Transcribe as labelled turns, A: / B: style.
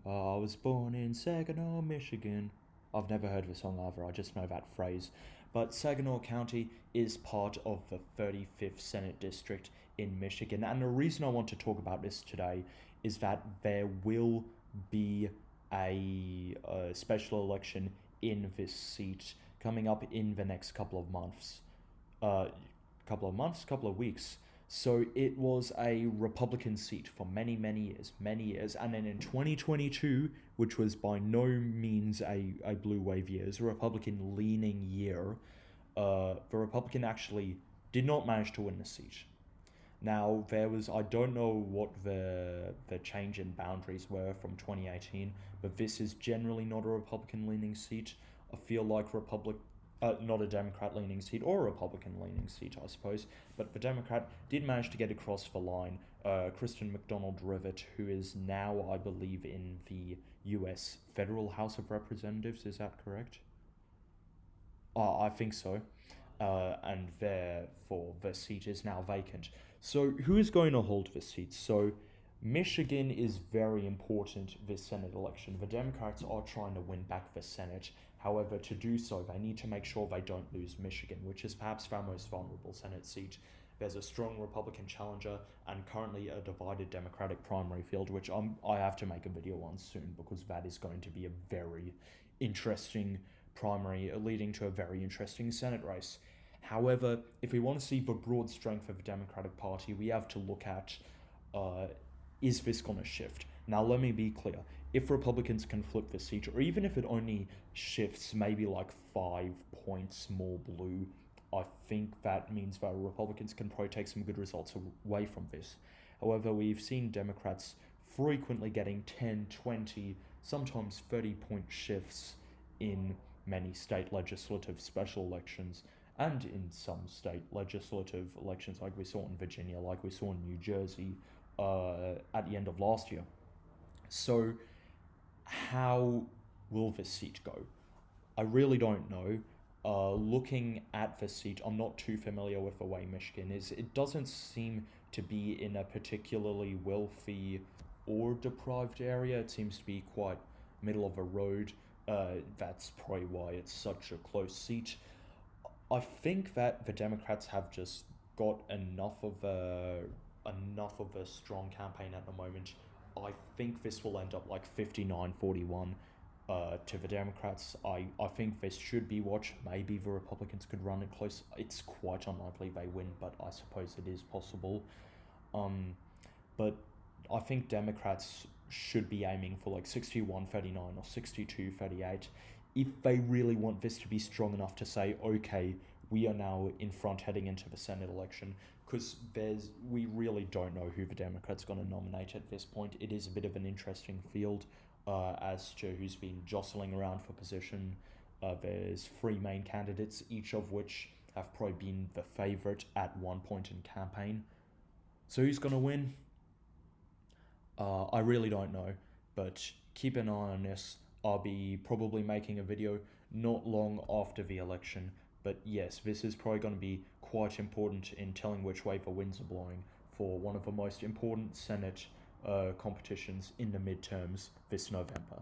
A: I was born in Saginaw, Michigan. I've never heard the song either, I just know that phrase. But Saginaw County is part of the 35th Senate District in Michigan. And the reason I want to talk about this today is that there will be a special election in this seat coming up in the next couple of months. Couple of weeks. So it was a Republican seat for many years. And then in 2022, which was by no means a blue wave year, it was a Republican leaning year, the Republican actually did not manage to win the seat. Now, I don't know what the change in boundaries were from 2018, but this is generally not a Republican leaning seat. I feel like not a Democrat leaning seat or a Republican leaning seat, I suppose, but the Democrat did manage to get across the line. Kristen McDonald-Rivet, who is now, I believe, in the US Federal House of Representatives, is that correct? I think so. And therefore the seat is now vacant. So who is going to hold the seat? So Michigan is very important this Senate election. The Democrats are trying to win back the Senate. However, to do so, they need to make sure they don't lose Michigan, which is perhaps their most vulnerable Senate seat. There's a strong Republican challenger and currently a divided Democratic primary field, which I have to make a video on soon because that is going to be a very interesting primary leading to a very interesting Senate race. However, if we want to see the broad strength of the Democratic Party, we have to look at is this going to shift? Now, let me be clear. If Republicans can flip the seat, or even if it only shifts maybe like 5 points more blue, I think that means that Republicans can probably take some good results away from this. However, we've seen Democrats frequently getting 10, 20, sometimes 30-point shifts in many state legislative special elections and in some state legislative elections like we saw in Virginia, like we saw in New Jersey at the end of last year. So how will this seat go? I really don't know. Looking at the seat, I'm not too familiar with the way Michigan is. It doesn't seem to be in a particularly wealthy or deprived area. It seems to be quite middle of a road. That's probably why it's such a close seat. I think that the Democrats have just got enough of a strong campaign at the moment. I think this will end up like 59-41 to the Democrats. I think this should be watched. Maybe the Republicans could run it close. It's quite unlikely they win, but I suppose it is possible. But I think Democrats should be aiming for like 61-39 or 62-38 if they really want this to be strong enough to say, okay, we are now in front heading into the Senate election, because we really don't know who the Democrats going to nominate at this point. It is a bit of an interesting field as to who's been jostling around for position. There's three main candidates, each of which have probably been the favorite at one point in campaign. So who's going to win? I really don't know, but keep an eye on this. I'll be probably making a video not long after the election, but yes, this is probably going to be quite important in telling which way the winds are blowing for one of the most important Senate competitions in the midterms this November.